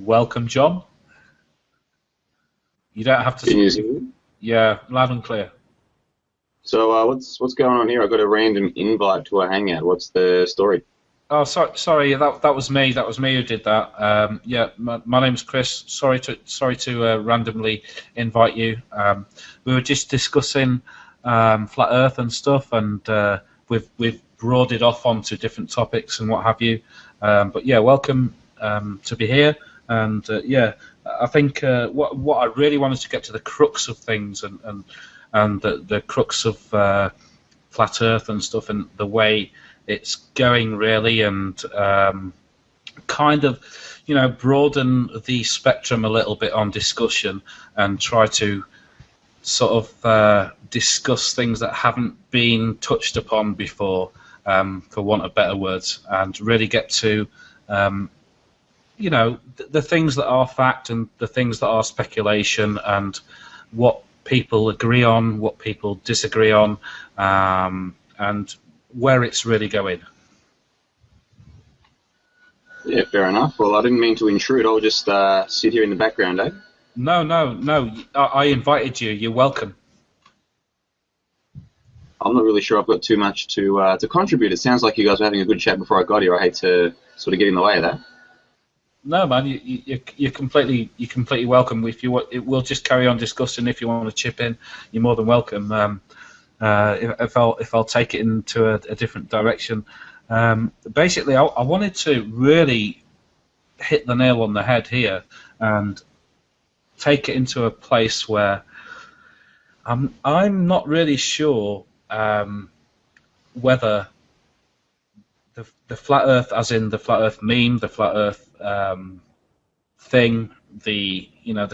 welcome, John. You don't have to. Can you see me? Yeah, loud and clear. So what's going on here? I got a random invite to a hangout. What's the story? Oh, sorry. That was me. That was me who did that. Yeah, my name's Chris. Sorry to randomly invite you. We were just discussing flat Earth and stuff, and we've broadened off onto different topics and what have you. But yeah, welcome to be here. And yeah, I think what I really wanted to get to the crux of things and the crux of flat Earth and stuff and the way it's going really, and kind of, broaden the spectrum a little bit on discussion and try to sort of discuss things that haven't been touched upon before, for want of better words, and really get to, the things that are fact and the things that are speculation and what people agree on, what people disagree on, and where it's really going. Yeah, fair enough. Well, I didn't mean to intrude. I'll just sit here in the background, eh? No. I invited you. You're welcome. I'm not really sure I've got too much to contribute. It sounds like you guys were having a good chat before I got here. I hate to sort of get in the way of that. No, man, you're completely welcome. If you want, we'll just carry on discussing. If you want to chip in, you're more than welcome. If I'll take it into a different direction. Basically, I wanted to really hit the nail on the head here and take it into a place where I'm not really sure whether the flat Earth, as in the flat Earth meme, the flat Earth thing, the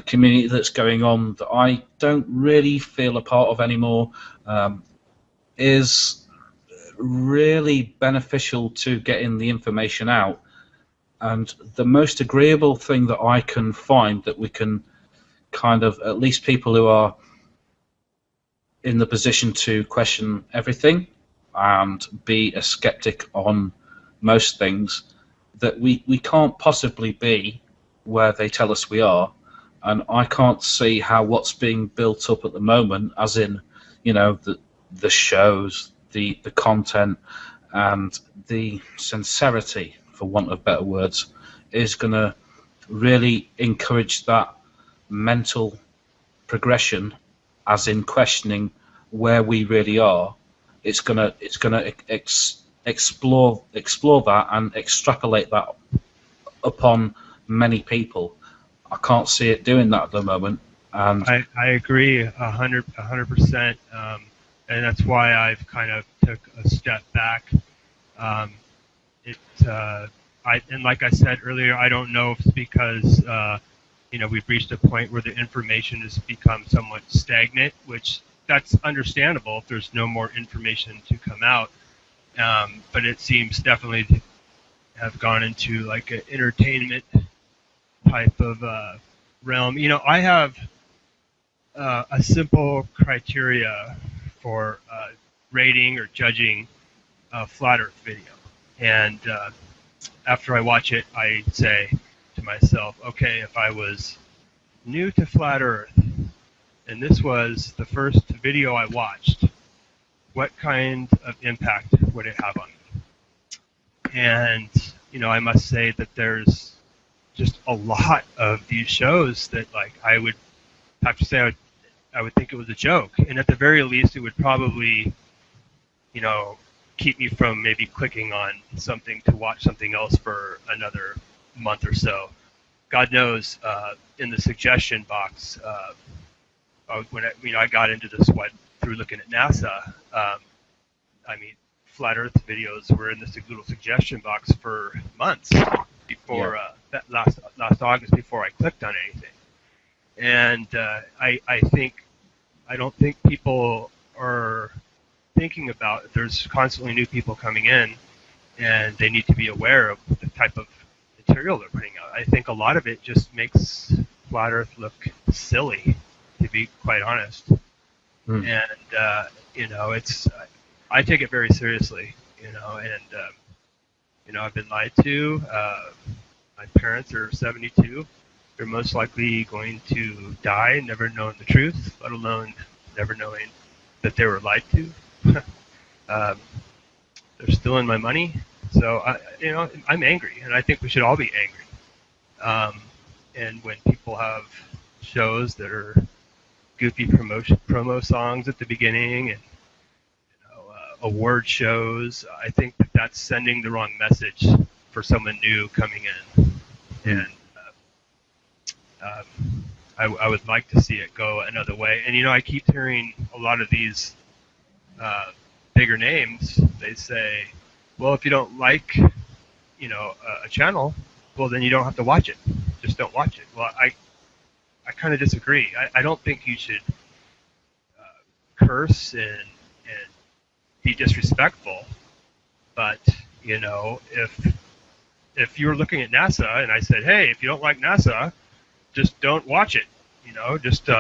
community that's going on that I don't really feel a part of anymore, is really beneficial to getting the information out. And the most agreeable thing that I can find that we can kind of, at least people who are in the position to question everything and be a skeptic on most things, that we can't possibly be where they tell us we are. And I can't see how what's being built up at the moment, as in, the shows, the content, and the sincerity, for want of better words, is going to really encourage that mental progression, as in questioning where we really are. It's gonna explore that and extrapolate that upon many people. I can't see it doing that at the moment. And I agree 100%, and that's why I've kind of took a step back. And like I said earlier, I don't know if it's because we've reached a point where the information has become somewhat stagnant, which that's understandable if there's no more information to come out. But it seems definitely to have gone into like an entertainment type of realm. I have a simple criteria for rating or judging a flat Earth video, and after I watch it, I say to myself, okay, if I was new to flat Earth and this was the first video I watched, what kind of impact would it have on me? And I must say that there's just a lot of these shows that, like, I would have to say I would think it was a joke, and at the very least it would probably keep me from maybe clicking on something to watch something else for another month or so. God knows, in the suggestion box, when I got into this through looking at NASA, flat Earth videos were in this little suggestion box for months before that last August, before I clicked on anything. And I don't think people are thinking about it. There's constantly new people coming in, and they need to be aware of the type of material they're putting out. I think a lot of it just makes flat Earth look silly, to be quite honest. And I take it very seriously, and I've been lied to. My parents are 72. They're most likely going to die never knowing the truth, let alone never knowing that they were lied to. um, they're stealing my money. So, I'm angry, and I think we should all be angry. And when people have shows that are goofy promo songs at the beginning and award shows, I think that that's sending the wrong message for someone new coming in. And I would like to see it go another way. And I keep hearing a lot of these bigger names. They say, well, if you don't like a channel, well, then you don't have to watch it. Just don't watch it. Well, I kind of disagree. I don't think you should curse and be disrespectful. But if you were looking at NASA and I said, hey, if you don't like NASA, just don't watch it. Just do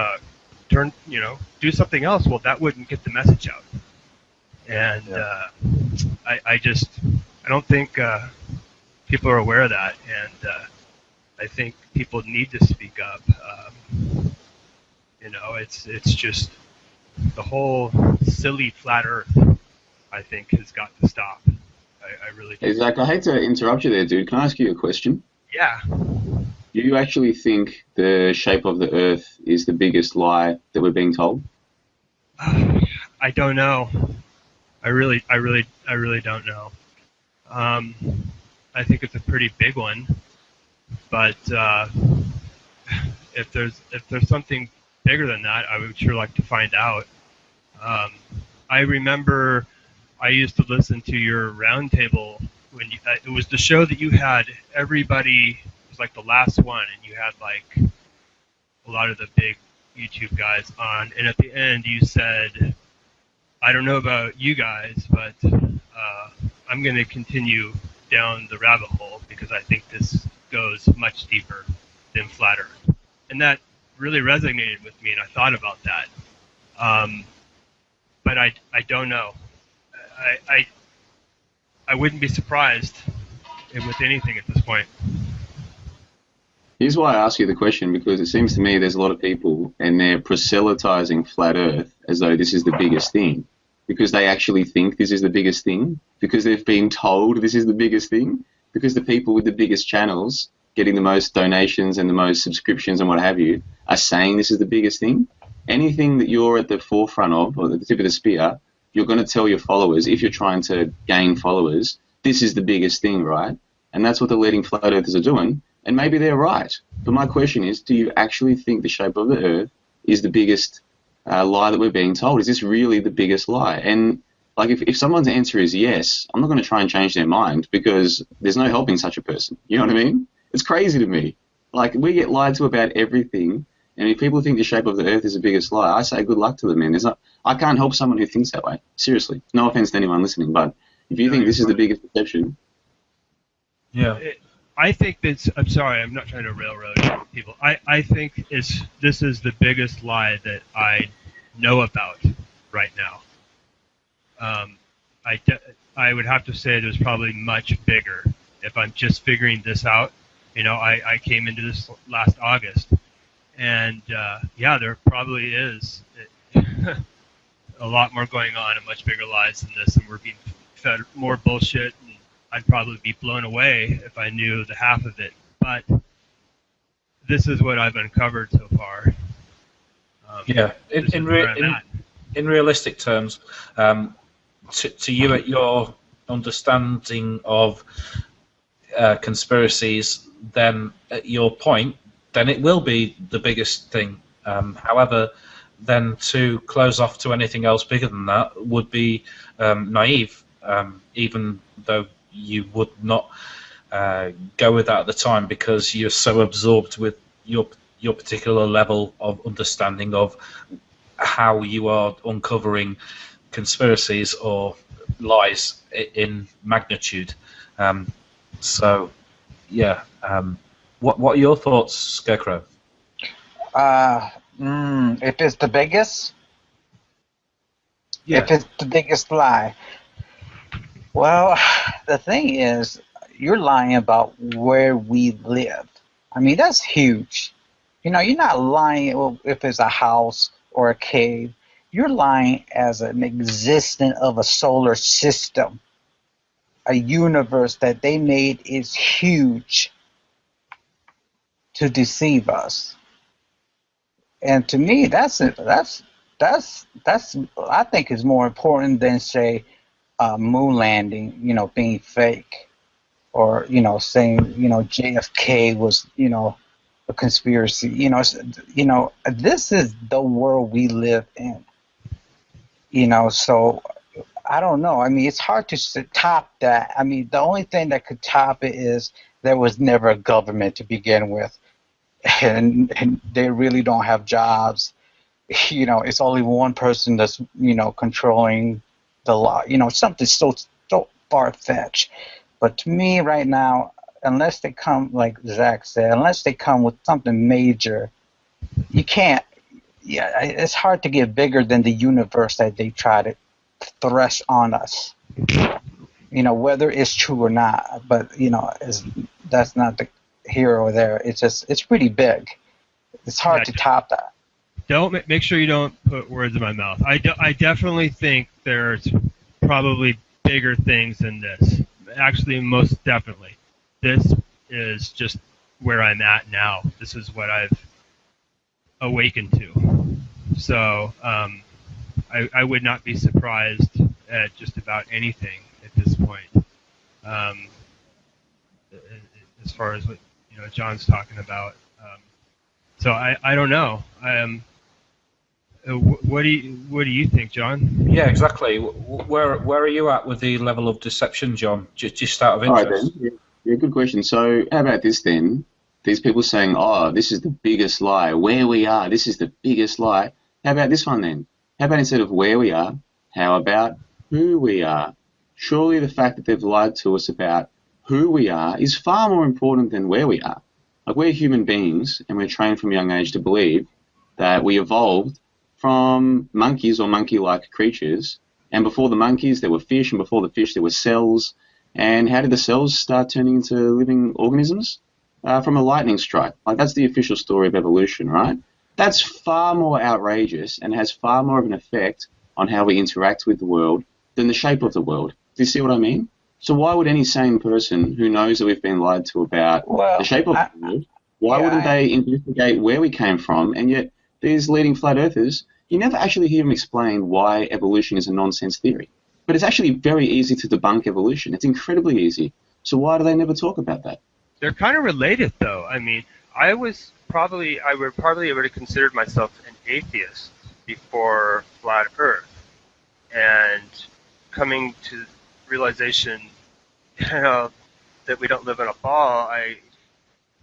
something else. Well, that wouldn't get the message out. And I don't think people are aware of that, and I think people need to speak up. It's just the whole silly flat Earth, I think, has got to stop. I really do. Hey, Zach, I hate to interrupt you there, dude. Can I ask you a question? Yeah. Do you actually think the shape of the Earth is the biggest lie that we're being told? I don't know. I really don't know. I think it's a pretty big one, but if there's something bigger than that, I would sure like to find out. I remember I used to listen to your roundtable when it was the show that you had everybody. It was like the last one, and you had like a lot of the big YouTube guys on, and at the end you said, I don't know about you guys, but I'm going to continue down the rabbit hole because I think this goes much deeper than flat Earth. And that really resonated with me, and I thought about that. But I don't know. I wouldn't be surprised with anything at this point. Here's why I ask you the question, because it seems to me there's a lot of people and they're proselytizing flat Earth as though this is the biggest thing, because they actually think this is the biggest thing, because they've been told this is the biggest thing, because the people with the biggest channels getting the most donations and the most subscriptions and what have you are saying this is the biggest thing. Anything that you're at the forefront of, or at the tip of the spear, you're going to tell your followers, if you're trying to gain followers, this is the biggest thing, right? And that's what the leading flat earthers are doing. And maybe they're right. But my question is, do you actually think the shape of the Earth is the biggest lie that we're being told? Is this really the biggest lie? And like, if someone's answer is yes, I'm not going to try and change their mind, because there's no helping such a person. You know what I mean? It's crazy to me. Like, we get lied to about everything, and if people think the shape of the Earth is the biggest lie, I say good luck to them, man. I can't help someone who thinks that way. Seriously. No offense to anyone listening, but if you think this is the biggest deception... Yeah. I think that's... I'm sorry, I'm not trying to railroad people. I think this is the biggest lie that I know about right now. I would have to say there's probably much bigger if I'm just figuring this out. I came into this last August, and yeah, there probably is a lot more going on and much bigger lies than this, and we're being fed more bullshit, and I'd probably be blown away if I knew the half of it. But this is what I've uncovered so far. Yeah, in realistic terms, to you, at your understanding of conspiracies, then at your point, then it will be the biggest thing. However, then to close off to anything else bigger than that would be naive, even though you would not go with that at the time, because you're so absorbed with your particular level of understanding of how you are uncovering conspiracies or lies in magnitude. So, yeah. What are your thoughts, Scarecrow? If it's the biggest? Yeah. If it's the biggest lie? Well, the thing is, you're lying about where we live. I mean, that's huge. You know, you're not lying if it's a house or a cave. You're lying as an existence of a solar system, a universe that they made is huge to deceive us. And to me, that's I think is more important than say moon landing, you know, being fake, or saying JFK was a conspiracy. This is the world we live in. So I don't know. I mean, it's hard to top that. I mean, the only thing that could top it is there was never a government to begin with, and they really don't have jobs. It's only one person that's controlling the law. Something so far fetched. But to me, right now, unless they come, like Zach said, unless they come with something major, you can't. Yeah, it's hard to get bigger than the universe that they try to thrust on us. Whether it's true or not. But that's not the here or there. It's pretty big. It's hard to top that. Don't make sure you don't put words in my mouth. I definitely think there's probably bigger things than this. Actually, most definitely. This is just where I'm at now. This is what I've awakened to. So I would not be surprised at just about anything at this point. As far as what John's talking about. So I don't know. What do you think, John? Yeah, exactly. Where are you at with the level of deception, John? Just out of interest. All right, then. Yeah, good question. So how about this then? These people saying, oh, this is the biggest lie. Where we are, this is the biggest lie. How about this one then? How about instead of where we are, how about who we are? Surely the fact that they've lied to us about who we are is far more important than where we are. Like, we're human beings, and we're trained from a young age to believe that we evolved from monkeys or monkey-like creatures, and before the monkeys there were fish, and before the fish there were cells. And how did the cells start turning into living organisms? From a lightning strike. Like, that's the official story of evolution, right? That's far more outrageous and has far more of an effect on how we interact with the world than the shape of the world. Do you see what I mean? So why would any sane person who knows that we've been lied to about the shape of the world, why wouldn't they investigate where we came from? And yet these leading flat earthers, you never actually hear them explain why evolution is a nonsense theory. But it's actually very easy to debunk evolution. It's incredibly easy. So why do they never talk about that? They're kind of related, though. I mean, I would probably have considered myself an atheist before flat Earth, and coming to realization, that we don't live in a ball, I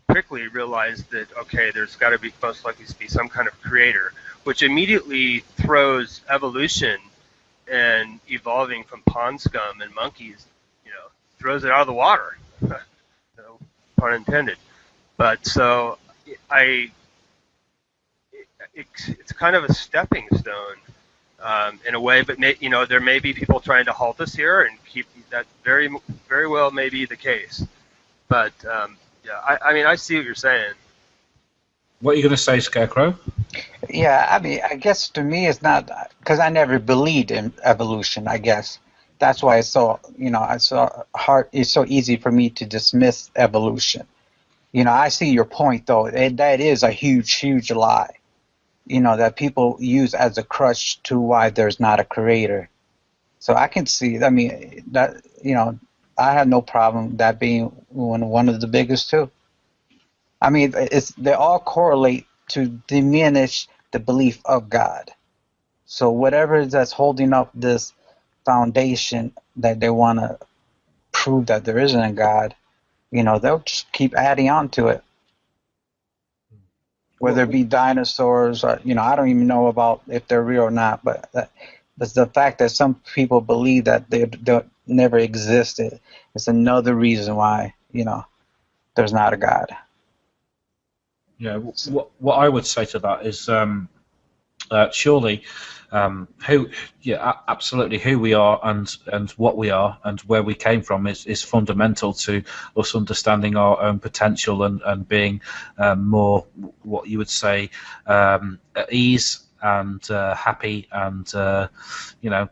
quickly realized that there's got to be most likely to be some kind of creator, which immediately throws evolution and evolving from pond scum and monkeys, throws it out of the water. No pun intended. But so it's kind of a stepping stone in a way. But there may be people trying to halt us here, and keep that very very well may be the case. But I mean, I see what you're saying. What are you going to say, Scarecrow? Yeah, I mean, I guess to me it's not, because I never believed in evolution. I guess that's why it's so hard. It's so easy for me to dismiss evolution. I see your point though. That is a huge lie. That people use as a crutch to why there's not a creator. So I can see. I mean, that I have no problem that being one of the biggest too. I mean, they all correlate to diminish the belief of God. So whatever that's holding up this foundation that they want to prove that there isn't a God, they'll just keep adding on to it. Whether it be dinosaurs, or, I don't even know about if they're real or not, but that's the fact that some people believe that they never existed. It's another reason why, there's not a God. Yeah, what I would say to that is surely absolutely who we are and what we are and where we came from is fundamental to us understanding our own potential and being more, what you would say, at ease and happy and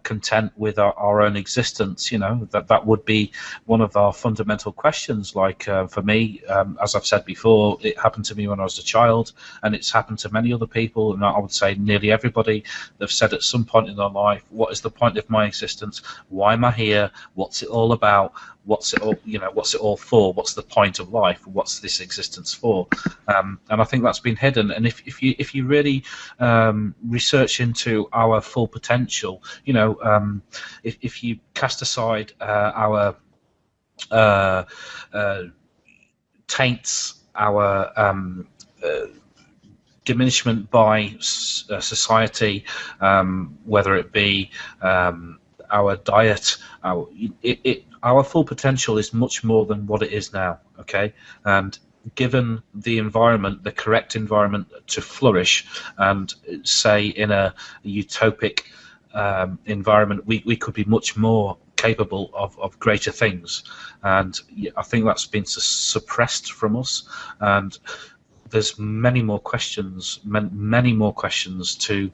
content with our own existence. That would be one of our fundamental questions. Like for me, as I've said before, it happened to me when I was a child, and it's happened to many other people, and I would say nearly everybody. They've said at some point in their life, what is the point of my existence? Why am I here? What's it all about? What's it all, what's it all for? What's the point of life? What's this existence for? And I think that's been hidden. And if you really research into our full potential, if you cast aside our taints, our diminishment by society, whether it be our diet, our full potential is much more than what it is now, okay? And given the environment, the correct environment to flourish, and say in a utopic environment, we could be much more capable of greater things. And I think that's been suppressed from us, and there's many more questions to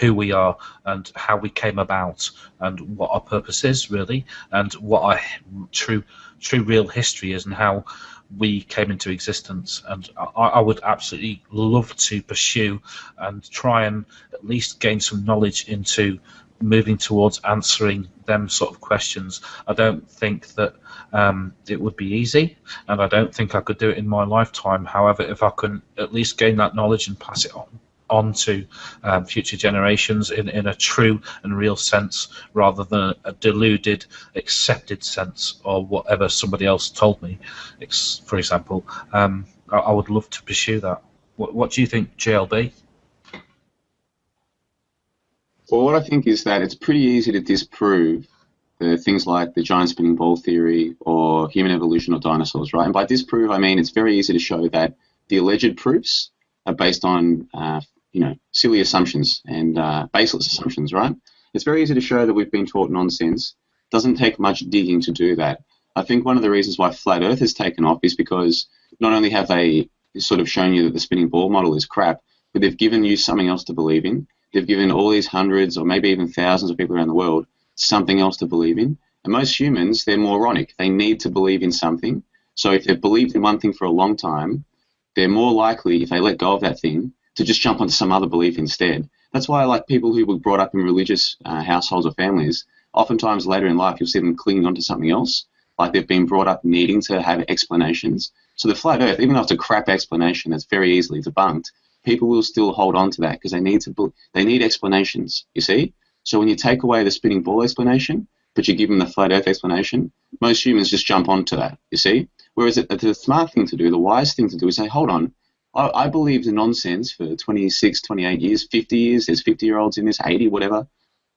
who we are and how we came about and what our purpose is really, and what our true real history is and how we came into existence. And I would absolutely love to pursue and try and at least gain some knowledge into moving towards answering them sort of questions. I don't think that it would be easy, and I don't think I could do it in my lifetime. However, if I can at least gain that knowledge and pass it on to future generations in a true and real sense, rather than a deluded, accepted sense, or whatever somebody else told me, for example, I would love to pursue that. What do you think, JLB? Well, what I think is that it's pretty easy to disprove things like the giant spinning ball theory or human evolution or dinosaurs, right? And by disprove, I mean it's very easy to show that the alleged proofs are based on silly assumptions and baseless assumptions, right? It's very easy to show that we've been taught nonsense. It doesn't take much digging to do that. I think one of the reasons why Flat Earth has taken off is because not only have they sort of shown you that the spinning ball model is crap, but they've given you something else to believe in. They've given all these hundreds or maybe even thousands of people around the world something else to believe in. And most humans, they're moronic. They need to believe in something. So if they've believed in one thing for a long time, they're more likely, if they let go of that thing, to just jump onto some other belief instead. That's why I like people who were brought up in religious households or families. Oftentimes later in life, you'll see them clinging onto something else, like they've been brought up needing to have explanations. So the Flat Earth, even though it's a crap explanation that's very easily debunked, people will still hold on to that because they need explanations, you see? So when you take away the spinning ball explanation, but you give them the Flat Earth explanation, most humans just jump onto that, you see? Whereas the smart thing to do, the wise thing to do is say, hold on, I believed in nonsense for 26, 28 years, 50 years, there's 50-year-olds in this, 80, whatever.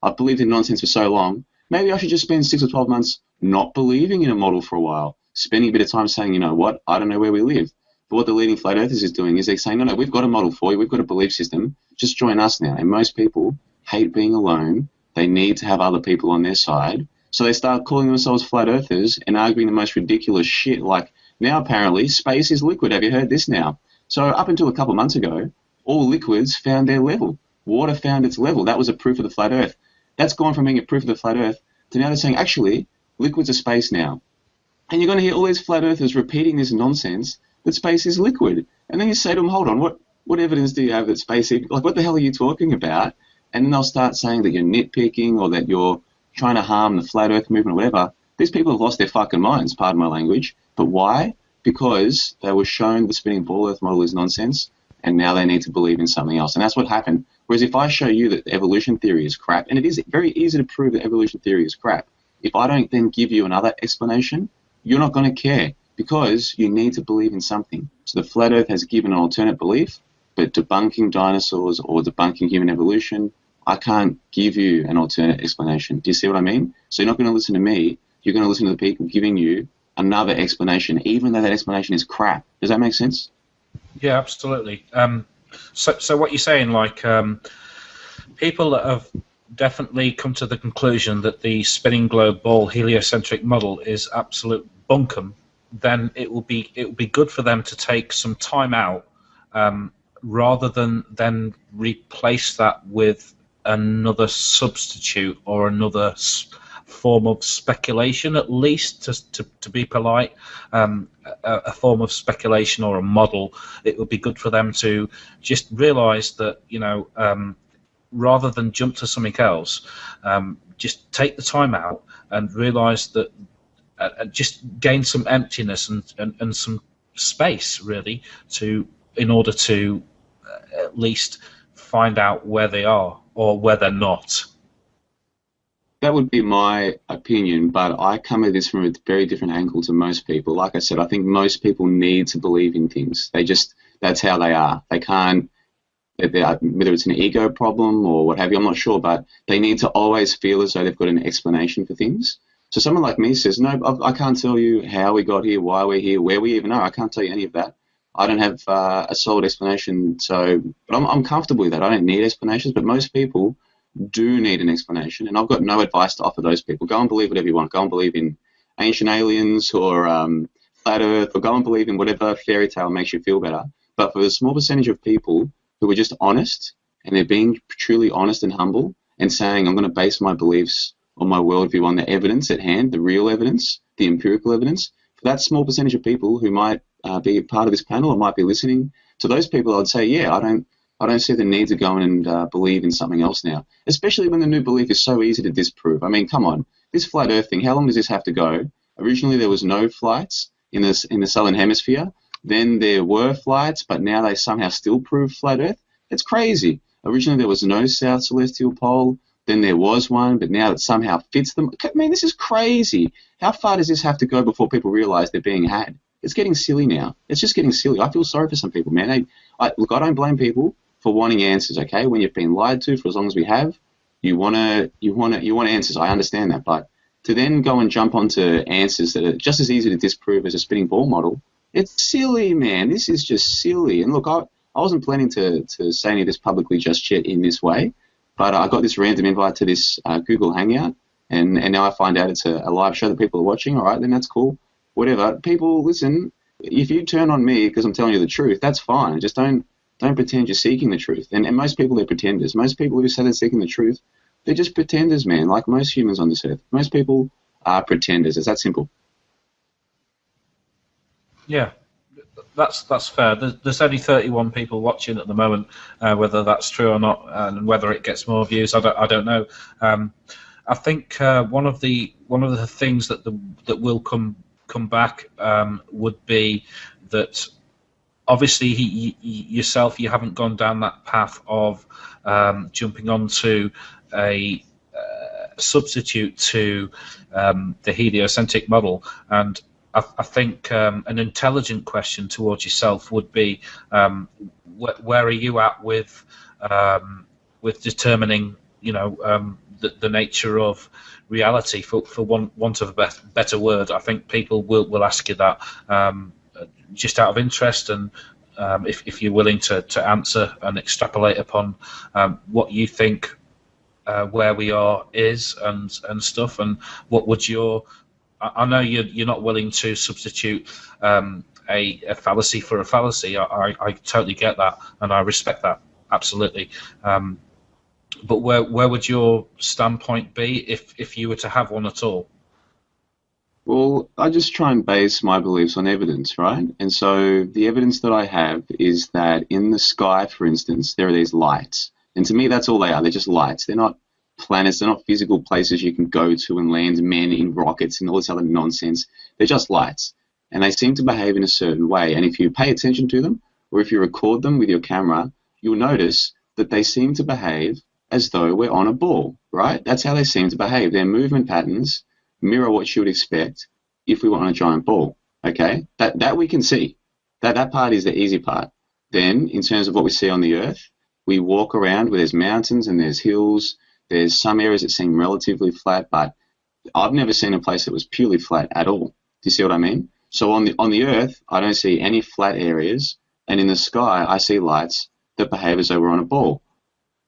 I've believed in nonsense for so long, maybe I should just spend 6 or 12 months not believing in a model for a while, spending a bit of time saying, you know what, I don't know where we live. But what the leading Flat Earthers is doing is they're saying, no, we've got a model for you, we've got a belief system, just join us now. And most people hate being alone, they need to have other people on their side, so they start calling themselves Flat Earthers and arguing the most ridiculous shit, like now apparently space is liquid. Have you heard this now? So up until a couple of months ago, all liquids found their level. Water found its level. That was a proof of the Flat Earth. That's gone from being a proof of the Flat Earth to now they're saying, actually, liquids are space now. And you're going to hear all these Flat Earthers repeating this nonsense that space is liquid. And then you say to them, hold on, what evidence do you have that space is, like, what the hell are you talking about? And then they'll start saying that you're nitpicking or that you're trying to harm the Flat Earth movement or whatever. These people have lost their fucking minds, pardon my language. But why? Because they were shown the spinning ball Earth model is nonsense, and now they need to believe in something else. And that's what happened. Whereas if I show you that evolution theory is crap, and it is very easy to prove that evolution theory is crap, if I don't then give you another explanation, you're not going to care because you need to believe in something. So the Flat Earth has given an alternate belief, but debunking dinosaurs or debunking human evolution, I can't give you an alternate explanation. Do you see what I mean? So you're not going to listen to me. You're going to listen to the people giving you another explanation, even though that explanation is crap. Does that make sense? Yeah, absolutely. So what you're saying, like, people have definitely come to the conclusion that the spinning globe ball heliocentric model is absolute bunkum, then it will be good for them to take some time out, rather than replace that with another substitute or another form of speculation, at least to be polite, a form of speculation or a model. It would be good for them to just realise that, rather than jump to something else, just take the time out and realise that, just gain some emptiness and some space, really, in order to at least find out where they are or where they're not. That would be my opinion, but I come at this from a very different angle to most people. Like I said, I think most people need to believe in things. That's how they are. They can't, whether it's an ego problem or what have you, I'm not sure, but they need to always feel as though they've got an explanation for things. So someone like me says, no, I can't tell you how we got here, why we're here, where we even are. I can't tell you any of that. I don't have a solid explanation, but I'm comfortable with that. I don't need explanations, but most people do need an explanation, and I've got no advice to offer those people. Go and believe whatever you want. Go and believe in ancient aliens or flat Earth, or go and believe in whatever fairy tale makes you feel better. But for the small percentage of people who are just honest, and they're being truly honest and humble, and saying, I'm going to base my beliefs or my worldview on the evidence at hand, the real evidence, the empirical evidence, for that small percentage of people who might be a part of this panel or might be listening, to those people I'd say, yeah, I don't see the need to go and believe in something else now, especially when the new belief is so easy to disprove. I mean, come on, this flat Earth thing, how long does this have to go? Originally, there was no flights in the southern hemisphere. Then there were flights, but now they somehow still prove flat Earth. It's crazy. Originally, there was no south celestial pole. Then there was one, but now it somehow fits them. I mean, this is crazy. How far does this have to go before people realize they're being had? It's getting silly now. It's just getting silly. I feel sorry for some people, man. Look, I don't blame people for wanting answers, okay? When you've been lied to for as long as we have, you want answers. I understand that, but to then go and jump onto answers that are just as easy to disprove as a spinning ball model, it's silly, man. This is just silly. And look, I wasn't planning to say any of this publicly just yet in this way, but I got this random invite to this Google Hangout, and now I find out it's a live show that people are watching. All right, then that's cool. Whatever. People, listen, if you turn on me because I'm telling you the truth, that's fine. Just don't pretend you're seeking the truth. And most people, they're pretenders. Most people who say they're seeking the truth, they're just pretenders, man, like most humans on this earth. Most people are pretenders. It's that simple. Yeah, that's fair. There's only 31 people watching at the moment. Whether that's true or not, and whether it gets more views, I don't know. I think one of the things that will come back would be that obviously yourself, you haven't gone down that path of jumping onto a substitute to the heliocentric model, and I think an intelligent question towards yourself would be, where are you at with determining, the nature of reality, for want of a better word. I think people will ask you that just out of interest, and if you're willing to answer and extrapolate upon what you think where we are is and stuff, and what would your... I know you're not willing to substitute a fallacy for a fallacy. I totally get that, and I respect that, absolutely. But where would your standpoint be if you were to have one at all? Well, I just try and base my beliefs on evidence, right? And so the evidence that I have is that in the sky, for instance, there are these lights. And to me, that's all they are. They're just lights. They're not planets. They're not physical places you can go to and land men in rockets and all this other nonsense. They're just lights. And they seem to behave in a certain way. And if you pay attention to them, or if you record them with your camera, you'll notice that they seem to behave as though we're on a ball, right? That's how they seem to behave. Their movement patterns mirror what you would expect if we were on a giant ball, okay? That we can see. That part is the easy part. Then, in terms of what we see on the Earth, we walk around where there's mountains and there's hills. There's some areas that seem relatively flat, but I've never seen a place that was purely flat at all. Do you see what I mean? So on the Earth, I don't see any flat areas, and in the sky, I see lights that behave as though we're on a ball,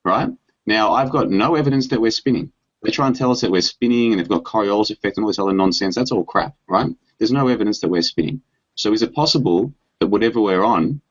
right? Now, I've got no evidence that we're spinning. They try and tell us that we're spinning and they've got Coriolis effect and all this other nonsense. That's all crap, right? There's no evidence that we're spinning. So is it possible that whatever we're on,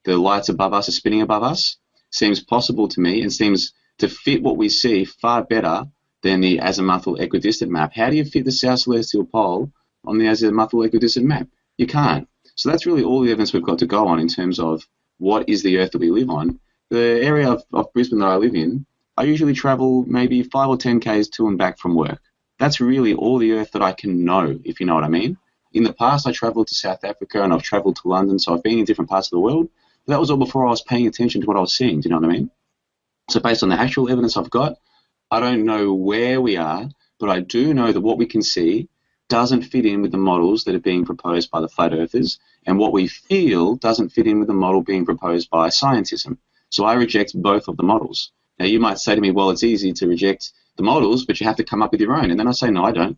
the lights above us are spinning above us? Seems possible to me and seems to fit what we see far better than the azimuthal equidistant map. How do you fit the South Celestial Pole on the azimuthal equidistant map? You can't. So that's really all the evidence we've got to go on in terms of what is the Earth that we live on. The area of Brisbane that I live in, I usually travel maybe 5 or 10 k's to and back from work. That's really all the Earth that I can know, if you know what I mean. In the past, I travelled to South Africa and I've travelled to London, so I've been in different parts of the world. But that was all before I was paying attention to what I was seeing, do you know what I mean? So based on the actual evidence I've got, I don't know where we are, but I do know that what we can see doesn't fit in with the models that are being proposed by the flat earthers, and what we feel doesn't fit in with the model being proposed by scientism. So I reject both of the models. Now, you might say to me, well, it's easy to reject the models, but you have to come up with your own. And then I say, no, I don't.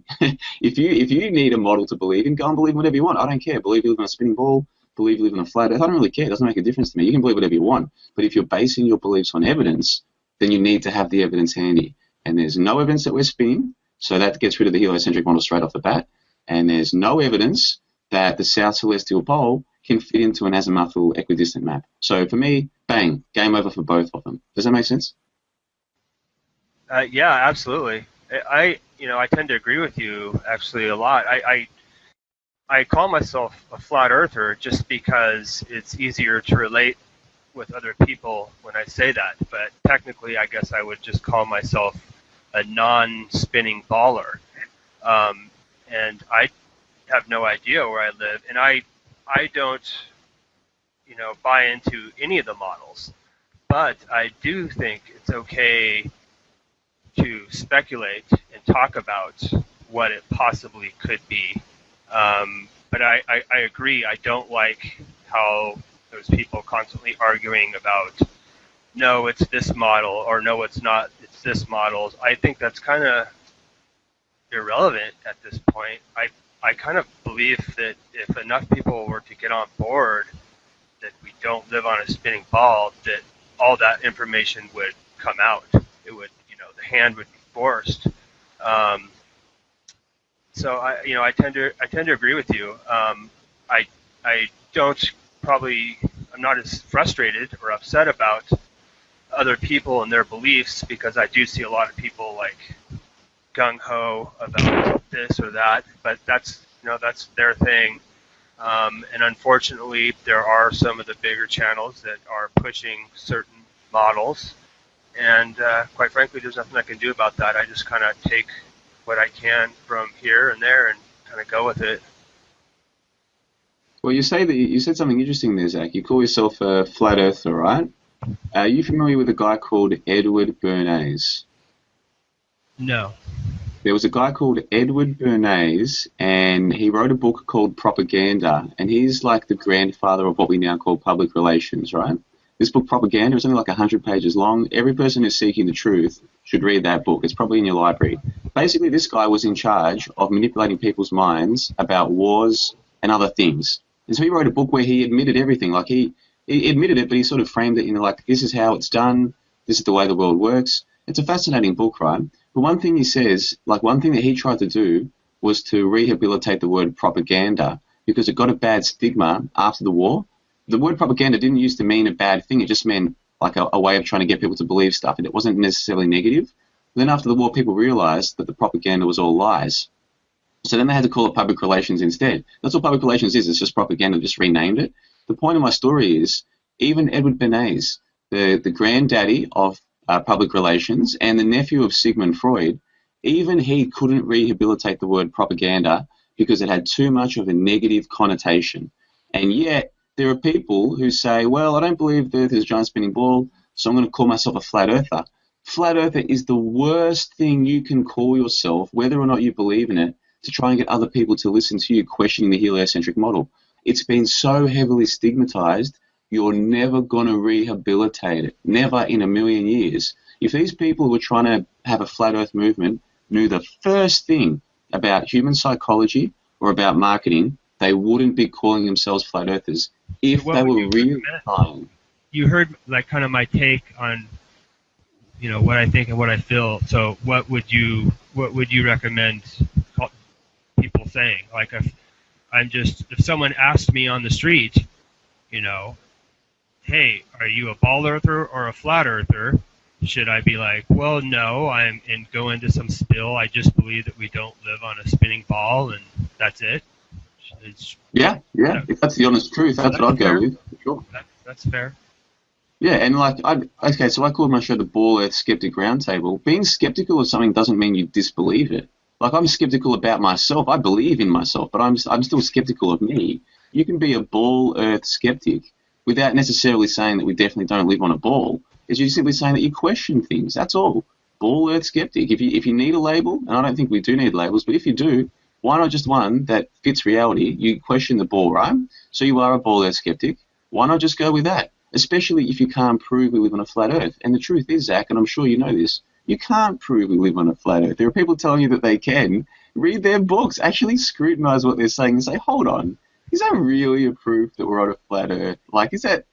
If you need a model to believe in, go and believe whatever you want. I don't care. Believe you live on a spinning ball, believe you live on a flat earth. I don't really care. It doesn't make a difference to me. You can believe whatever you want. But if you're basing your beliefs on evidence, then you need to have the evidence handy. And there's no evidence that we're spinning, so that gets rid of the heliocentric model straight off the bat. And there's no evidence that the South Celestial Pole can fit into an azimuthal equidistant map. So for me, bang, game over for both of them. Does that make sense? Yeah, absolutely. I tend to agree with you actually a lot. I call myself a flat earther just because it's easier to relate with other people when I say that. But technically, I guess I would just call myself a non-spinning baller. And I have no idea where I live, and I don't, buy into any of the models. But I do think it's okay to speculate and talk about what it possibly could be. But I agree. I don't like how there's people constantly arguing about, no, it's this model, or no, it's not, it's this model. I think that's kind of irrelevant at this point. I kind of believe that if enough people were to get on board that we don't live on a spinning ball, that all that information would come out. It would, the hand would be forced. So I tend to agree with you. I don't probably, I'm not as frustrated or upset about other people and their beliefs, because I do see a lot of people like gung-ho about this or that, but that's their thing. And unfortunately, there are some of the bigger channels that are pushing certain models, and quite frankly, there's nothing I can do about that. I just kind of take what I can from here and there and kind of go with it. Well, you said something interesting there, Zach. You call yourself a flat earther, right? Are you familiar with a guy called Edward Bernays? No. There was a guy called Edward Bernays, and he wrote a book called Propaganda, and he's like the grandfather of what we now call public relations, right? This book, Propaganda, is only like 100 pages long. Every person who's seeking the truth should read that book. It's probably in your library. Basically, this guy was in charge of manipulating people's minds about wars and other things. And so he wrote a book where he admitted everything. Like he admitted it, but he sort of framed it, like, this is how it's done. This is the way the world works. It's a fascinating book, right? But one thing he says, like one thing that he tried to do was to rehabilitate the word propaganda, because it got a bad stigma after the war. The word propaganda didn't used to mean a bad thing. It just meant like a way of trying to get people to believe stuff, and it wasn't necessarily negative. Then after the war, people realized that the propaganda was all lies. So then they had to call it public relations instead. That's what public relations is. It's just propaganda, just renamed it. The point of my story is, even Edward Bernays, the granddaddy of public relations and the nephew of Sigmund Freud, even he couldn't rehabilitate the word propaganda because it had too much of a negative connotation. And yet, there are people who say, well, I don't believe the Earth is a giant spinning ball, so I'm going to call myself a flat earther. Flat earther is the worst thing you can call yourself, whether or not you believe in it, to try and get other people to listen to you questioning the heliocentric model. It's been so heavily stigmatized, you're never going to rehabilitate it. Never in a million years. If these people who are trying to have a flat earth movement knew the first thing about human psychology or about marketing, they wouldn't be calling themselves flat earthers if they were really trying. You heard like kind of my take on what I think and what I feel. So what would you recommend people saying? Like if someone asked me on the street, you know, hey, are you a ball earther or a flat earther? Should I be like, well, no, and go into some spill? I just believe that we don't live on a spinning ball, and that's it. Yeah. If that's the honest truth, that's what I'd go with. For sure. That's fair. Yeah, and so I called my show the Ball Earth Skeptic Roundtable. Being skeptical of something doesn't mean you disbelieve it. Like, I'm skeptical about myself. I believe in myself, but I'm still skeptical of me. You can be a Ball Earth skeptic without necessarily saying that we definitely don't live on a ball. It's just simply saying that you question things. That's all. Ball Earth skeptic. If you need a label, and I don't think we do need labels, but if you do, why not just one that fits reality? You question the ball, right? So you are a Ball Earth skeptic. Why not just go with that? Especially if you can't prove we live on a flat Earth. And the truth is, Zach, and I'm sure you know this, you can't prove we live on a flat Earth. There are people telling you that they can. Read their books. Actually scrutinize what they're saying and say, hold on, is that really a proof that we're on a flat Earth? Like, okay,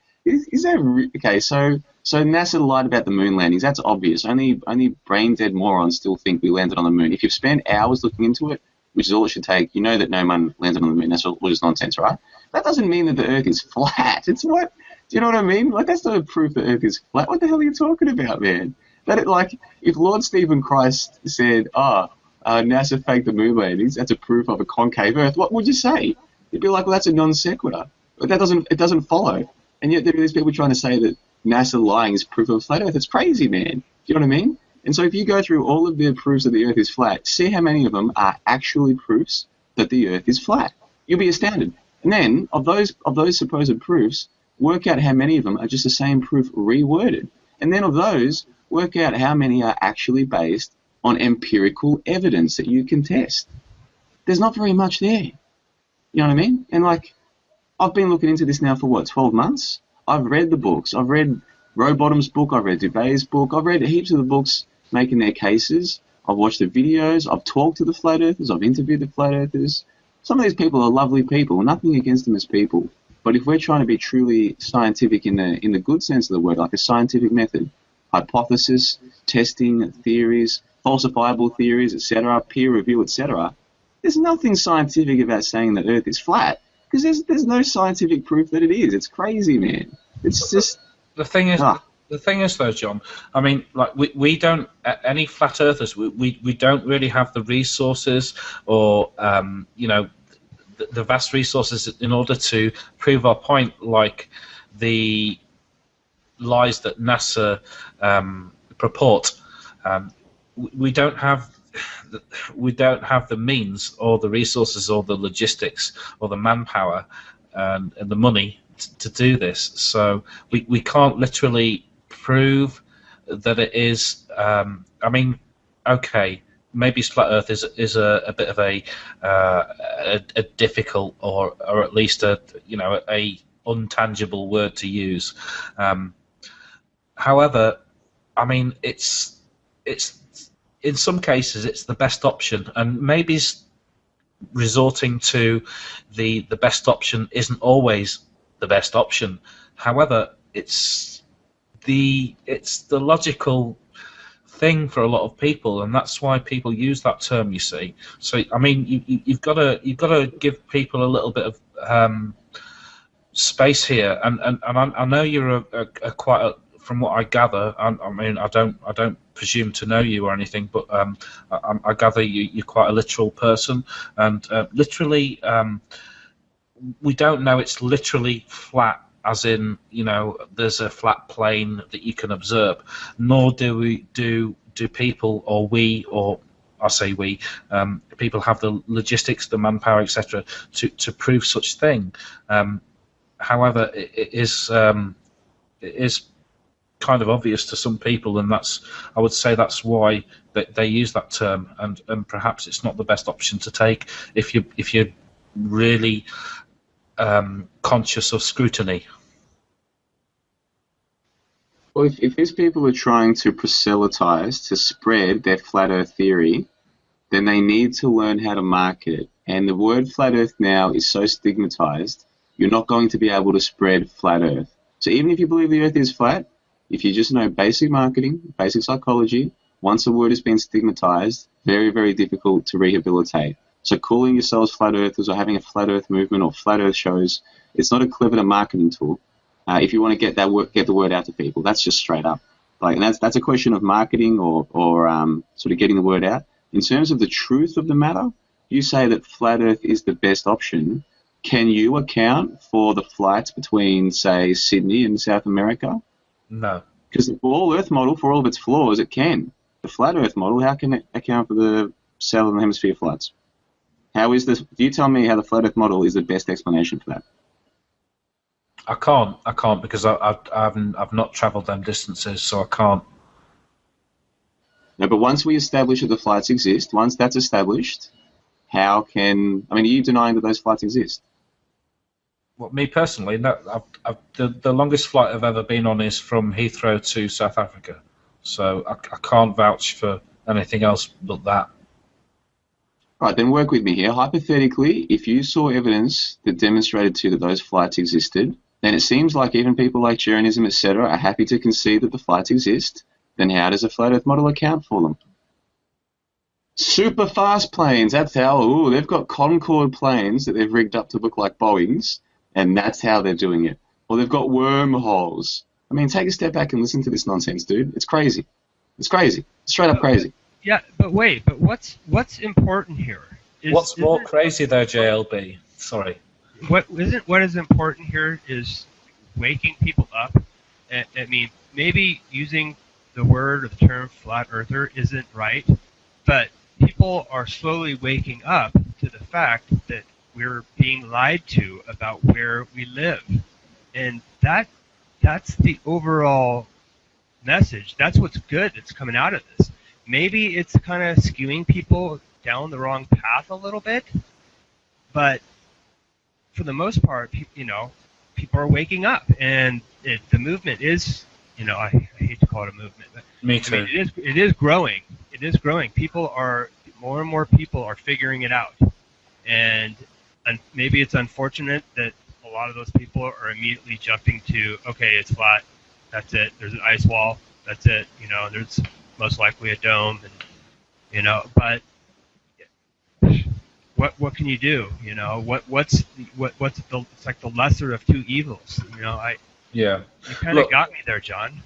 so NASA lied about the moon landings. That's obvious. Only brain-dead morons still think we landed on the moon. If you've spent hours looking into it, which is all it should take, you know that no one landed on the moon. That's all just nonsense, right? That doesn't mean that the Earth is flat. It's what... Do you know what I mean? Like, that's not a proof that Earth is flat. What the hell are you talking about, man? If Lord Stephen Christ said, NASA faked the moon landings, that's a proof of a concave Earth, what would you say? You'd be like, well, that's a non sequitur. But it doesn't follow. And yet there are these people trying to say that NASA lying is proof of a flat Earth. It's crazy, man. Do you know what I mean? And so if you go through all of the proofs that the Earth is flat, see how many of them are actually proofs that the Earth is flat. You'll be astounded. And then, of those supposed proofs, work out how many of them are just the same proof reworded. And then of those, work out how many are actually based on empirical evidence that you can test. There's not very much there. You know what I mean? And I've been looking into this now for 12 months? I've read the books. I've read Rowbottom's book. I've read Dubé's book. I've read heaps of the books making their cases. I've watched the videos. I've talked to the flat earthers. I've interviewed the flat earthers. Some of these people are lovely people. Nothing against them as people. But if we're trying to be truly scientific in the good sense of the word, like a scientific method, hypothesis, testing, theories, falsifiable theories, etc., peer review, etc., there's nothing scientific about saying the Earth is flat because there's no scientific proof that it is. It's crazy, man. It's just the thing is though, John. I mean, like we don't any flat earthers. We don't really have the resources or the vast resources in order to prove our point, like the lies that NASA purport. We don't have the means or the resources or the logistics or the manpower and the money to do this. So we can't literally prove that it is. I mean, okay. Maybe flat Earth is a bit of a difficult or at least a untangible word to use. However, I mean it's in some cases it's the best option, and maybe resorting to the best option isn't always the best option. However, it's the logical thing for a lot of people, and that's why people use that term. You see, so I mean, you've got to give people a little bit of space here, and I know you're quite from what I gather. I mean, I don't presume to know you or anything, but I gather you're quite a literal person, and literally, we don't know it's literally flat. As in, there's a flat plane that you can observe. Nor do people, or we, or I say we, people have the logistics, the manpower, etc., to prove such thing. However, it is kind of obvious to some people, and I would say that's why they use that term. And perhaps it's not the best option to take if you're really conscious of scrutiny. Well, if these people are trying to proselytize, to spread their flat Earth theory, then they need to learn how to market it. And the word flat Earth now is so stigmatized, you're not going to be able to spread flat Earth. So even if you believe the Earth is flat, if you just know basic marketing, basic psychology, once a word has been stigmatized, very, very difficult to rehabilitate. So calling yourselves flat earthers or having a flat earth movement or flat earth shows, it's not a clever marketing tool. If you want to get the word out to people, that's just straight up. And that's a question of marketing or sort of getting the word out. In terms of the truth of the matter, you say that flat earth is the best option. Can you account for the flights between, say, Sydney and South America? No. Because the all earth model, for all of its flaws, it can. The flat earth model, how can it account for the southern hemisphere flights? Do you tell me how the flat earth model is the best explanation for that? I can't because I've not travelled them distances, so I can't. No, but once we establish that the flights exist, once that's established, are you denying that those flights exist? Well, me personally, no. The longest flight I've ever been on is from Heathrow to South Africa, so I can't vouch for anything else but that. Right, then work with me here. Hypothetically, if you saw evidence that demonstrated to you that those flights existed, then it seems like even people like Jeranism, etc., are happy to concede that the flights exist. Then how does a flat earth model account for them? Super fast planes, that's how, they've got Concorde planes that they've rigged up to look like Boeings, and that's how they're doing it. Or they've got wormholes. I mean, take a step back and listen to this nonsense, dude. It's crazy. It's crazy. Straight up crazy. Yeah, but what's important here? What's more crazy though, JLB? Sorry. What is important here is waking people up. I mean, maybe using the word or the term flat earther isn't right, but people are slowly waking up to the fact that we're being lied to about where we live. And that's the overall message. That's what's good that's coming out of this. Maybe it's kind of skewing people down the wrong path a little bit, but for the most part, people are waking up, and the movement is, I hate to call it a movement, but Me too. I mean, it is growing. It is growing. More and more people are figuring it out, and maybe it's unfortunate that a lot of those people are immediately jumping to, okay, it's flat, that's it. There's an ice wall, that's it. There's most likely a dome, and but what can you do? What's it's like the lesser of two evils. Yeah. You kind of got me there, John.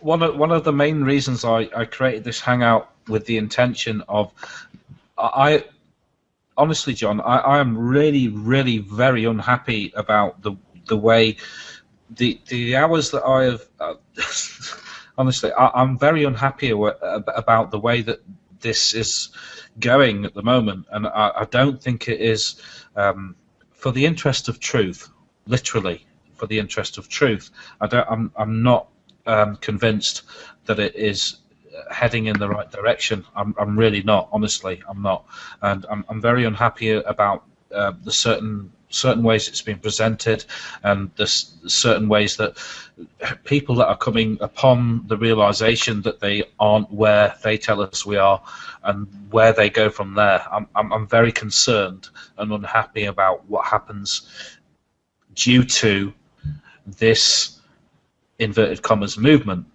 One of the main reasons I created this Hangout with the intention of, honestly, John, I am really, really very unhappy about the way the hours that I have. Honestly, I'm very unhappy about the way that this is going at the moment, and I don't think it is for the interest of truth. Literally, for the interest of truth, I'm not convinced that it is heading in the right direction. I'm really not. Honestly, I'm not, and I'm very unhappy about the certain ways it's been presented, and the certain ways that people that are coming upon the realization that they aren't where they tell us we are, and where they go from there. I'm very concerned and unhappy about what happens due to this inverted commas movement,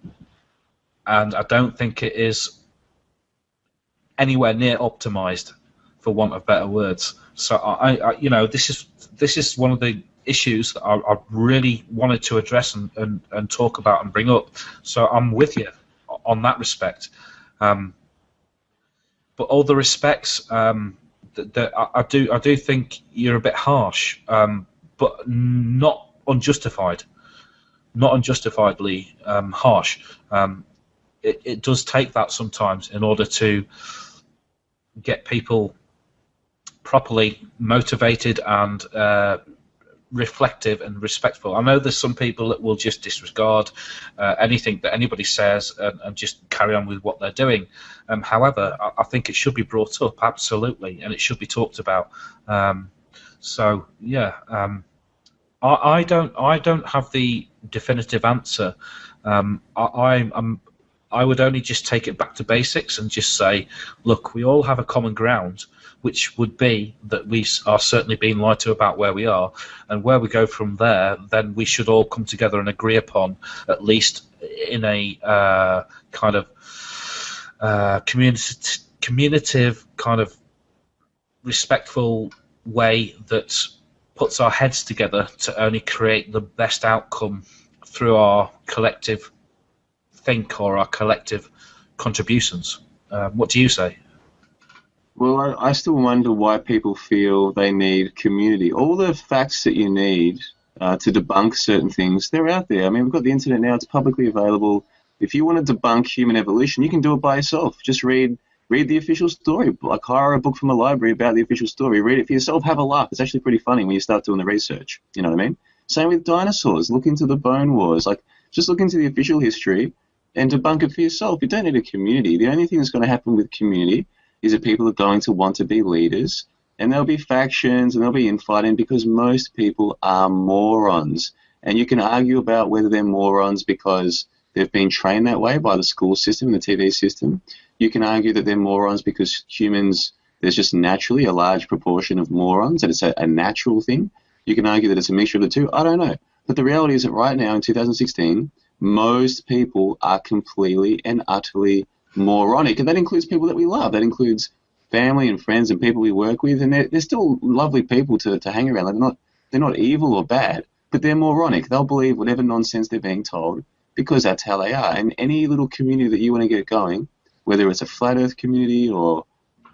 and I don't think it is anywhere near optimized, for want of better words. So this is one of the issues that I really wanted to address and talk about and bring up. So I'm with you on that respect. But all the respects, that I do think you're a bit harsh, but not unjustified, not unjustifiably harsh. It does take that sometimes in order to get people properly motivated and reflective and respectful. I know there's some people that will just disregard anything that anybody says and just carry on with what they're doing. However, I think it should be brought up, absolutely, and it should be talked about. So yeah, I don't have the definitive answer. I would only just take it back to basics and just say, look, we all have a common ground, which would be that we are certainly being lied to about where we are, and where we go from there, then we should all come together and agree upon at least in a kind of communicative, kind of respectful way that puts our heads together to only create the best outcome through our collective think or our collective contributions. What do you say? Well, I still wonder why people feel they need community. All the facts that you need to debunk certain things, they're out there. I mean, we've got the internet now. It's publicly available. If you want to debunk human evolution, you can do it by yourself. Just read the official story. Like, hire a book from a library about the official story. Read it for yourself. Have a laugh. It's actually pretty funny when you start doing the research. You know what I mean? Same with dinosaurs. Look into the bone wars. Like, just look into the official history and debunk it for yourself. You don't need a community. The only thing that's going to happen with community is that people are going to want to be leaders, and there'll be factions and there'll be infighting because most people are morons. And you can argue about whether they're morons because they've been trained that way by the school system and the TV system. You can argue that they're morons because humans, there's just naturally a large proportion of morons, and it's a natural thing. You can argue that it's a mixture of the two. I don't know. But the reality is that right now in 2016, most people are completely and utterly moronic, and that includes people that we love. That includes family and friends and people we work with, and they're still lovely people to hang around. They're not evil or bad, but they're moronic. They'll believe whatever nonsense they're being told because that's how they are. And any little community that you want to get going, whether it's a flat Earth community or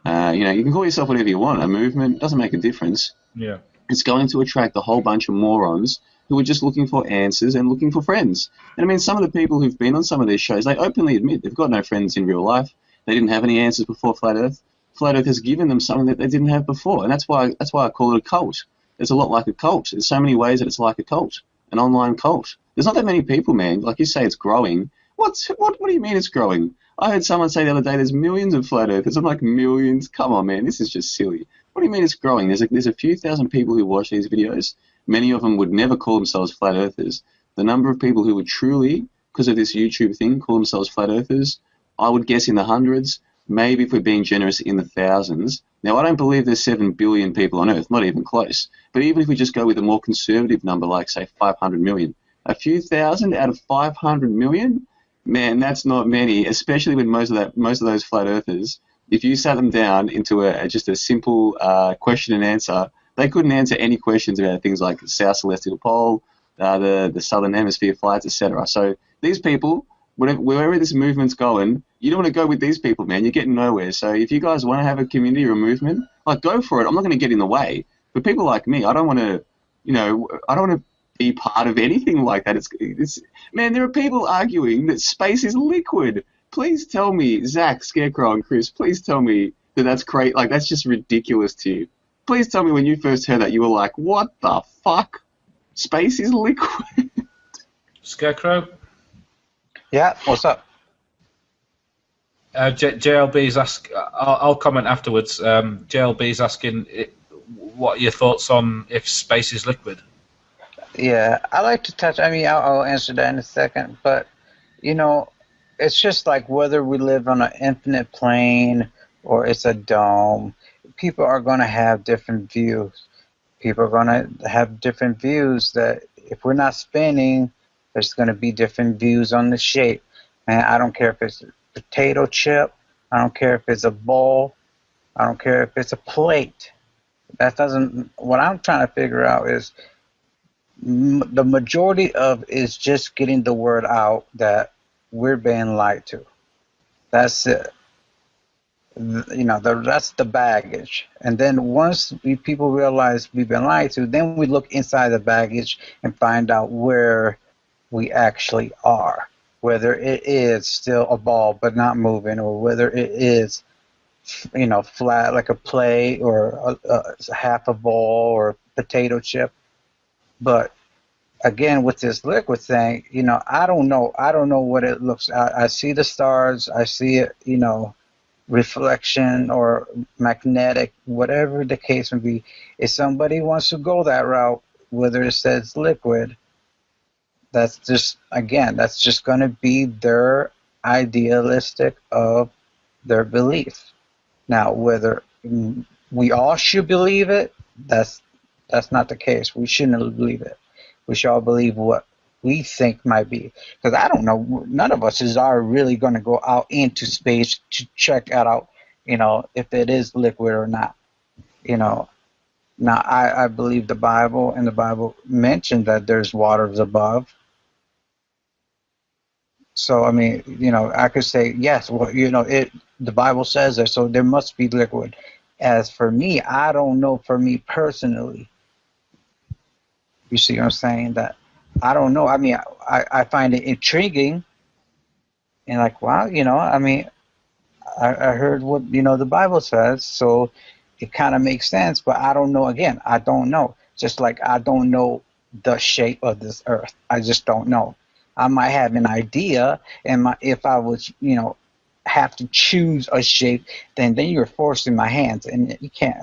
you can call yourself whatever you want, a movement, doesn't make a difference. Yeah, it's going to attract a whole bunch of morons who are just looking for answers and looking for friends. And I mean, some of the people who've been on some of these shows, they openly admit they've got no friends in real life. They didn't have any answers before Flat Earth. Flat Earth has given them something that they didn't have before, and that's why I call it a cult. It's a lot like a cult. There's so many ways that it's like a cult, an online cult. There's not that many people, man. Like you say, it's growing. What do you mean it's growing? I heard someone say the other day there's millions of Flat Earthers. I'm like, millions? Come on, man. This is just silly. What do you mean it's growing? There's a few thousand people who watch these videos. Many of them would never call themselves Flat Earthers. The number of people who would truly, because of this YouTube thing, call themselves Flat Earthers, I would guess in the hundreds, maybe if we're being generous, in the thousands. Now, I don't believe there's 7 billion people on Earth, not even close. But even if we just go with a more conservative number, like, say, 500 million, a few thousand out of 500 million, man, that's not many, especially when most of those Flat Earthers, if you sat them down into just a simple question and answer, they couldn't answer any questions about things like the South Celestial Pole, the Southern Hemisphere flights, etc. So these people, wherever this movement's going, you don't want to go with these people, man. You're getting nowhere. So if you guys want to have a community or a movement, like, go for it. I'm not going to get in the way. But people like me, I don't want to be part of anything like that. It's man, there are people arguing that space is liquid. Please tell me, Zach, Scarecrow, and Chris, please tell me that that's great. Like, that's just ridiculous to you. Please tell me when you first heard that, you were like, what the fuck? Space is liquid. Scarecrow? Yeah, what's up? JLB's ask. I'll comment afterwards. JLB's asking, what are your thoughts on if space is liquid? Yeah, I like to touch. I mean, I'll answer that in a second, but it's just like whether we live on an infinite plane or it's a dome. People are going to have different views. People are going to have different views that if we're not spinning, there's going to be different views on the shape. And I don't care if it's a potato chip. I don't care if it's a bowl. I don't care if it's a plate. What I'm trying to figure out is the majority of is just getting the word out that we're being lied to. That's it. That's the baggage. And then once people realize we've been lied to, then we look inside the baggage and find out where we actually are. Whether it is still a ball but not moving, or whether it is, flat like a plate, or a half a ball or a potato chip. But again, with this liquid thing, I don't know. I don't know what it looks. I see the stars. I see it, reflection or magnetic, whatever the case may be. If somebody wants to go that route, whether it says liquid, that's just going to be their idealistic of their belief. Now, whether we all should believe it, that's not the case. We shouldn't believe it. We should all believe what we think might be. Because I don't know, none of us are really going to go out into space to check it out, if it is liquid or not. You know, Now I believe the Bible, and the Bible mentioned that there's waters above. So I mean, I could say yes. Well, the Bible says that, so there must be liquid. As for me, I don't know. For me personally, you see what I'm saying? That I don't know. I mean, I find it intriguing, and like, wow, I mean, I heard what the Bible says, so it kind of makes sense. But I don't know. Again, I don't know. Just like I don't know the shape of this earth. I just don't know. I might have an idea, and if I was, have to choose a shape, then you're forcing my hands, and you can't.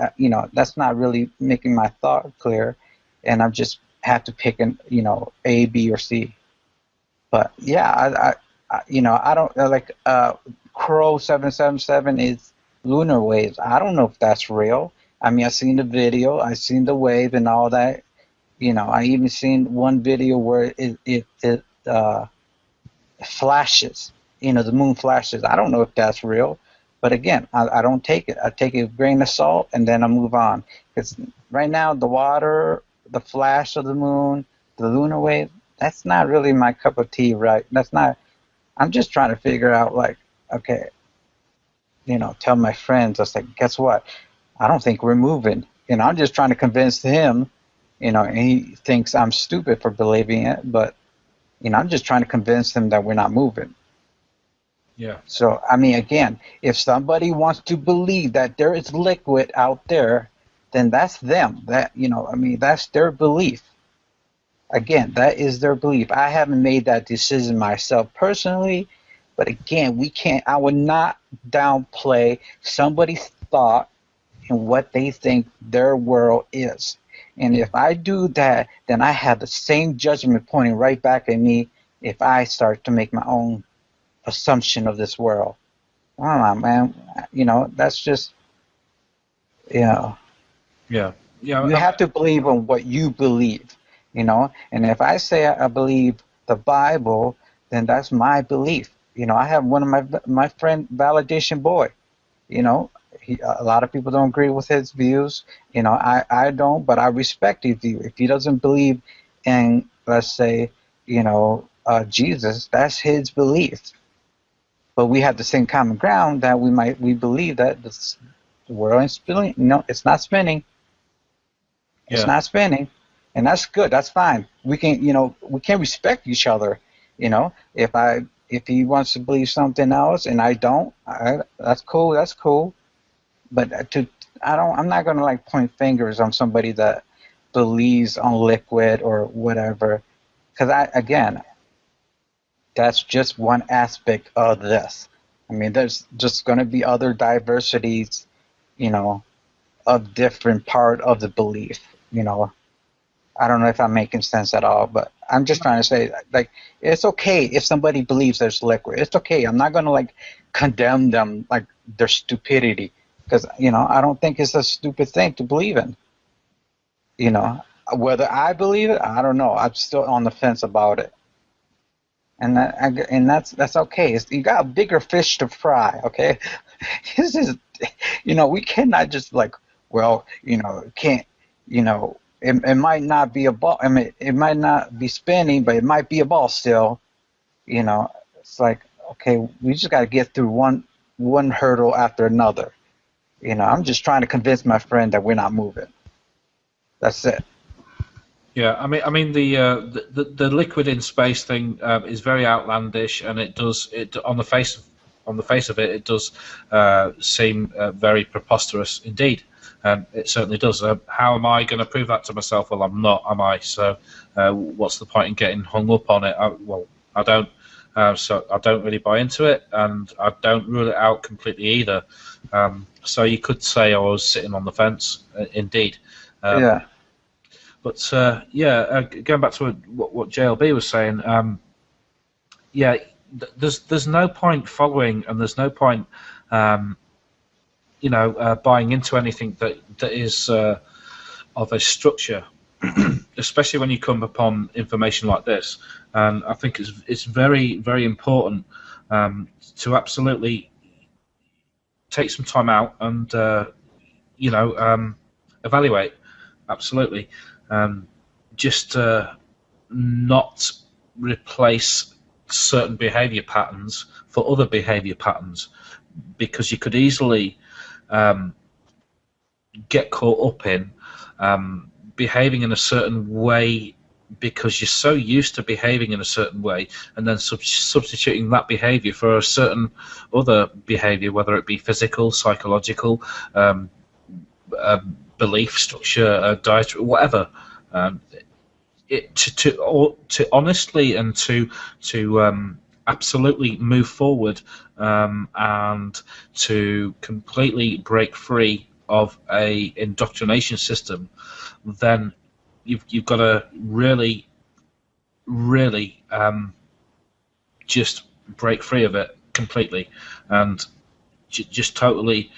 That's not really making my thought clear, and I just have to pick A, B, or C. But yeah, I don't like Crow 777 is lunar waves. I don't know if that's real. I mean, I've seen the video, I've seen the wave and all that. I even seen one video where it flashes. The moon flashes. I don't know if that's real, but again, I don't take it. I take it with a grain of salt, and then I move on. Because right now, the water, the flash of the moon, the lunar wave, that's not really my cup of tea, right? That's not. I'm just trying to figure out, like, okay, tell my friends. I was like, guess what? I don't think we're moving. I'm just trying to convince him. And he thinks I'm stupid for believing it, but I'm just trying to convince him that we're not moving. Yeah. So I mean, again, if somebody wants to believe that there is liquid out there, then that's them. That I mean, that's their belief. Again, that is their belief. I haven't made that decision myself personally, but again, we can't. I would not downplay somebody's thought and what they think their world is. And if I do that, then I have the same judgment pointing right back at me if I start to make my own assumption of this world. I don't know, man. That's just, Yeah. You have to believe in what you believe, And if I say I believe the Bible, then that's my belief. I have one of my friend, Validation Boy. A lot of people don't agree with his views. I don't, but I respect his view. If he doesn't believe in, let's say, Jesus, that's his belief. But we have the same common ground that we believe that the world is spinning. No, it's not spinning. It's not spinning, and that's good. That's fine. We can respect each other. If he wants to believe something else and I don't, that's cool. That's cool. But I'm not gonna like point fingers on somebody that believes on liquid or whatever, because that's just one aspect of this. I mean, there's just gonna be other diversities, of different part of the belief. I don't know if I'm making sense at all, but I'm just trying to say, like, it's okay if somebody believes there's liquid. It's okay. I'm not gonna like condemn them like their stupidity. Because, I don't think it's a stupid thing to believe in. Whether I believe it, I don't know. I'm still on the fence about it. And that's okay. You got a bigger fish to fry, okay? This is, we cannot just like, well, can't, it might not be a ball. I mean, it might not be spinning, but it might be a ball still. It's like, okay, we just got to get through one hurdle after another. I'm just trying to convince my friend that we're not moving. That's it. Yeah, I mean the liquid in space thing is very outlandish, and it on the face of it does seem very preposterous indeed. It certainly does. How am I going to prove that to myself? Well, I'm not, am I? So, what's the point in getting hung up on it? I don't. So I don't really buy into it, and I don't rule it out completely either. So you could say I was sitting on the fence, indeed. Yeah. But going back to what JLB was saying, there's no point following, and there's no point, buying into anything that is of a structure. especially when you come upon information like this. And I think it's very, very important to absolutely take some time out and evaluate. Absolutely, just not replace certain behaviour patterns for other behaviour patterns, because you could easily get caught up in behaving in a certain way because you're so used to behaving in a certain way, and then substituting that behaviour for a certain other behaviour, whether it be physical, psychological, belief structure, diet, whatever. To honestly and to absolutely move forward and to completely break free of a indoctrination system, then you've got to really just break free of it completely and just totally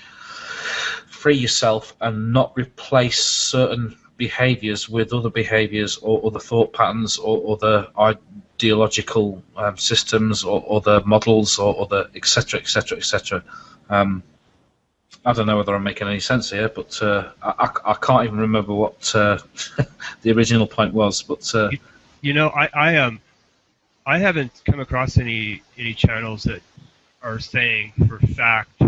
free yourself and not replace certain behaviors with other behaviors or other thought patterns or other ideological systems or other models or other etc etc etc. I don't know whether I'm making any sense here, but I can't even remember what the original point was. But I haven't come across any channels that are saying for fact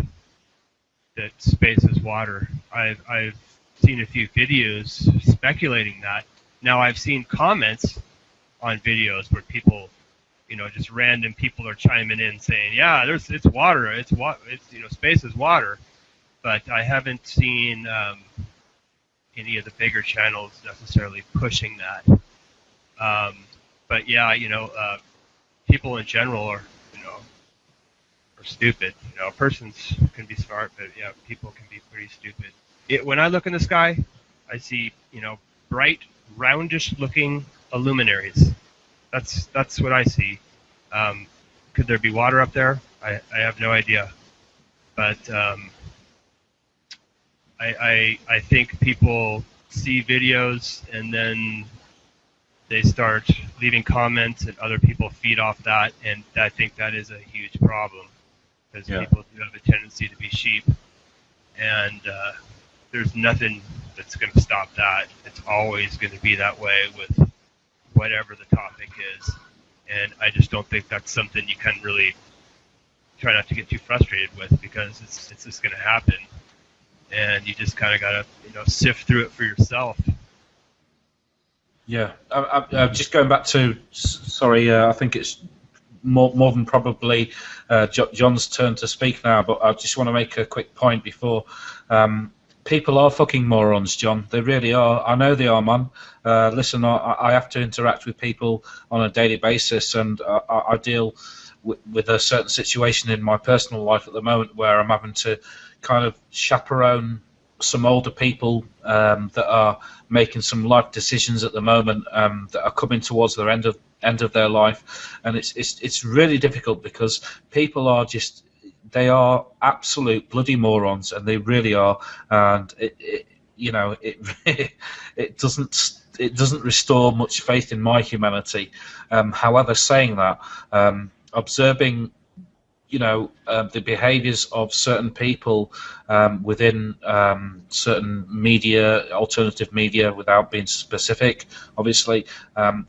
that space is water. I've seen a few videos speculating that. Now I've seen comments on videos where people, just random people are chiming in saying, yeah, it's water, it's space is water. But I haven't seen any of the bigger channels necessarily pushing that. But yeah, people in general are stupid. Persons can be smart, but yeah, people can be pretty stupid. When I look in the sky, I see bright, roundish-looking luminaries. That's what I see. Could there be water up there? I have no idea. But I think people see videos and then they start leaving comments and other people feed off that, and I think that is a huge problem because people do have a tendency to be sheep, and there's nothing that's going to stop that. It's always going to be that way with whatever the topic is, and I just don't think that's something you can really try not to get too frustrated with, because it's just going to happen. And you just kind of got to, sift through it for yourself. Yeah, I'm just going back to. Sorry, I think it's more than probably John's turn to speak now. But I just want to make a quick point before. People are fucking morons, John. They really are. I know they are, man. Listen, I have to interact with people on a daily basis, and I deal with a certain situation in my personal life at the moment where I'm having to kind of chaperone some older people that are making some life decisions at the moment that are coming towards their end of their life, and it's really difficult because people are just, they are absolute bloody morons, and they really are, and it doesn't restore much faith in my humanity. However, saying that, observing the behaviours of certain people within certain media, alternative media, without being specific, obviously,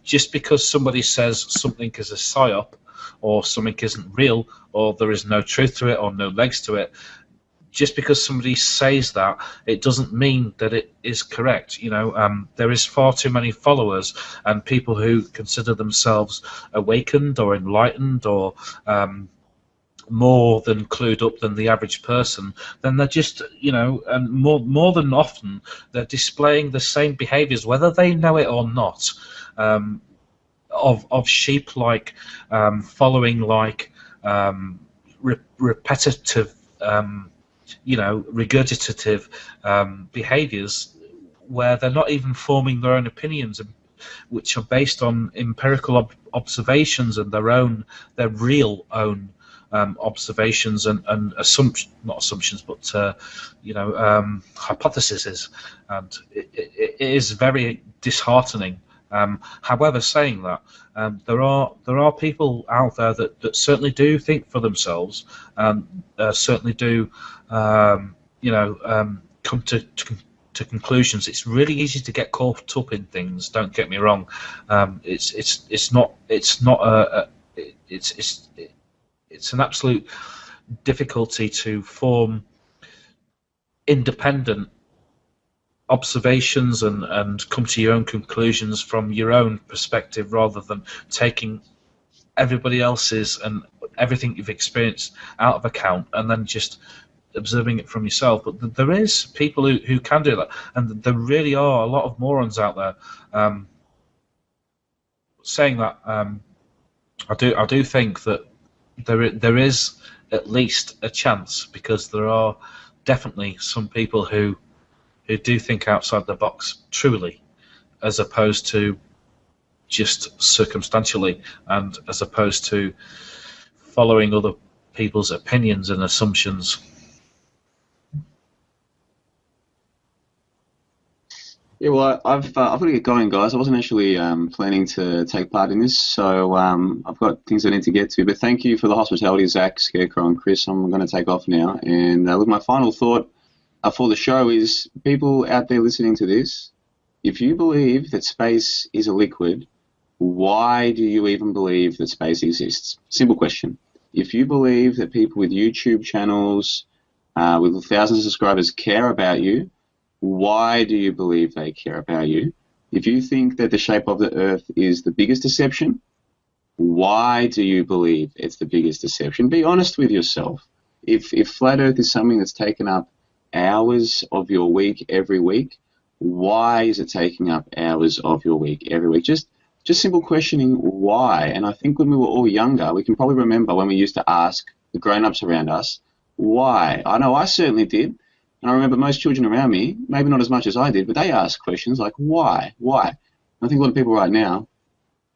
just because somebody says something is a psyop, or something isn't real, or there is no truth to it, or no legs to it, just because somebody says that, it doesn't mean that it is correct. There is far too many followers and people who consider themselves awakened or enlightened or more than clued up than the average person, then they're just, and more than often, they're displaying the same behaviours, whether they know it or not, of sheep-like, following-like, repetitive, regurgitative behaviours, where they're not even forming their own opinions, which are based on empirical observations and their real own observations and not assumptions, but hypotheses, and it is very disheartening However, saying that, there are people out there that certainly do think for themselves, certainly do come to conclusions. It's really easy to get caught up in things. Don't get me wrong. It's an absolute difficulty to form independent observations and come to your own conclusions from your own perspective, rather than taking everybody else's and everything you've experienced out of account and then just observing it from yourself. But there is people who can do that, and there really are a lot of morons out there. Saying that, I do think that there is at least a chance, because there are definitely some people who do think outside the box truly, as opposed to just circumstantially, and as opposed to following other people's opinions and assumptions. Yeah, well, I've got to get going, guys. I wasn't actually planning to take part in this, so I've got things I need to get to. But thank you for the hospitality, Zach, Scarecrow, and Chris. I'm going to take off now. And look, my final thought for the show is, people out there listening to this, if you believe that space is a liquid, why do you even believe that space exists? Simple question. If you believe that people with YouTube channels with thousands of subscribers care about you, why do you believe they care about you? If you think that the shape of the Earth is the biggest deception, why do you believe it's the biggest deception? Be honest with yourself. If flat Earth is something that's taken up hours of your week every week, why is it taking up hours of your week every week? Just simple questioning, why? And I think when we were all younger, we can probably remember when we used to ask the grown-ups around us, why? I know I certainly did. And I remember most children around me, maybe not as much as I did, but they asked questions like, why? Why? And I think a lot of people right now,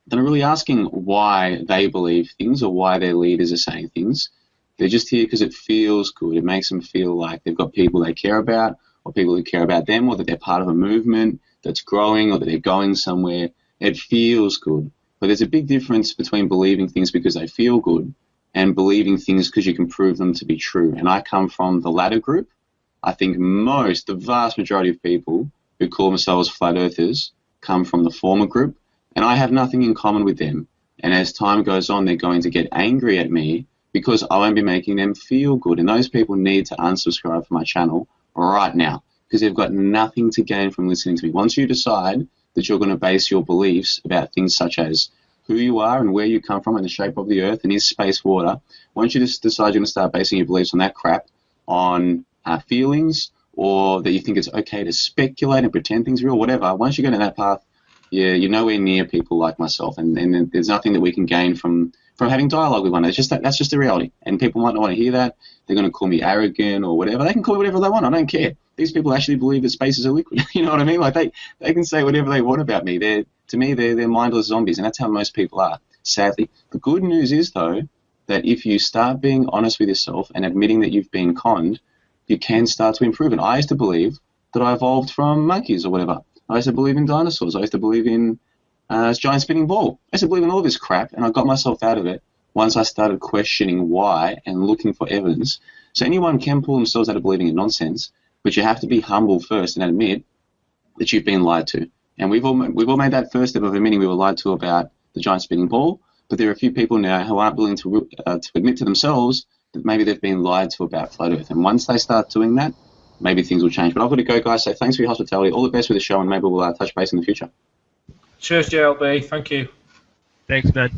they're not really asking why they believe things or why their leaders are saying things. They're just here because it feels good. It makes them feel like they've got people they care about, or people who care about them, or that they're part of a movement that's growing, or that they're going somewhere. It feels good. But there's a big difference between believing things because they feel good and believing things because you can prove them to be true. And I come from the latter group. I think the vast majority of people who call themselves flat earthers come from the former group, and I have nothing in common with them. And as time goes on, they're going to get angry at me because I won't be making them feel good. And those people need to unsubscribe from my channel right now, because they've got nothing to gain from listening to me. Once you decide that you're going to base your beliefs about things such as who you are and where you come from and the shape of the Earth and is space water, once you just decide you're going to start basing your beliefs on that crap, on feelings, or that you think it's okay to speculate and pretend things are real, whatever, once you go down that path, you're nowhere near people like myself, and there's nothing that we can gain from having dialogue with one another. That's just the reality, and people might not want to hear that. They're going to call me arrogant or whatever. They can call me whatever they want. I don't care. These people actually believe that space is a liquid. You know what I mean? Like they can say whatever they want about me. To me, they're mindless zombies, and that's how most people are, sadly. The good news is, though, that if you start being honest with yourself and admitting that you've been conned, you can start to improve. And I used to believe that I evolved from monkeys or whatever. I used to believe in dinosaurs. I used to believe in giant spinning ball. I used to believe in all this crap, and I got myself out of it once I started questioning why and looking for evidence. So anyone can pull themselves out of believing in nonsense, but you have to be humble first and admit that you've been lied to. And we've all made that first step of admitting we were lied to about the giant spinning ball, but there are a few people now who aren't willing to admit to themselves that maybe they've been lied to about flat Earth. And once they start doing that, maybe things will change. But I've got to go, guys. So thanks for your hospitality. All the best with the show, and maybe we'll touch base in the future. Cheers, JLB. Thank you. Thanks, man.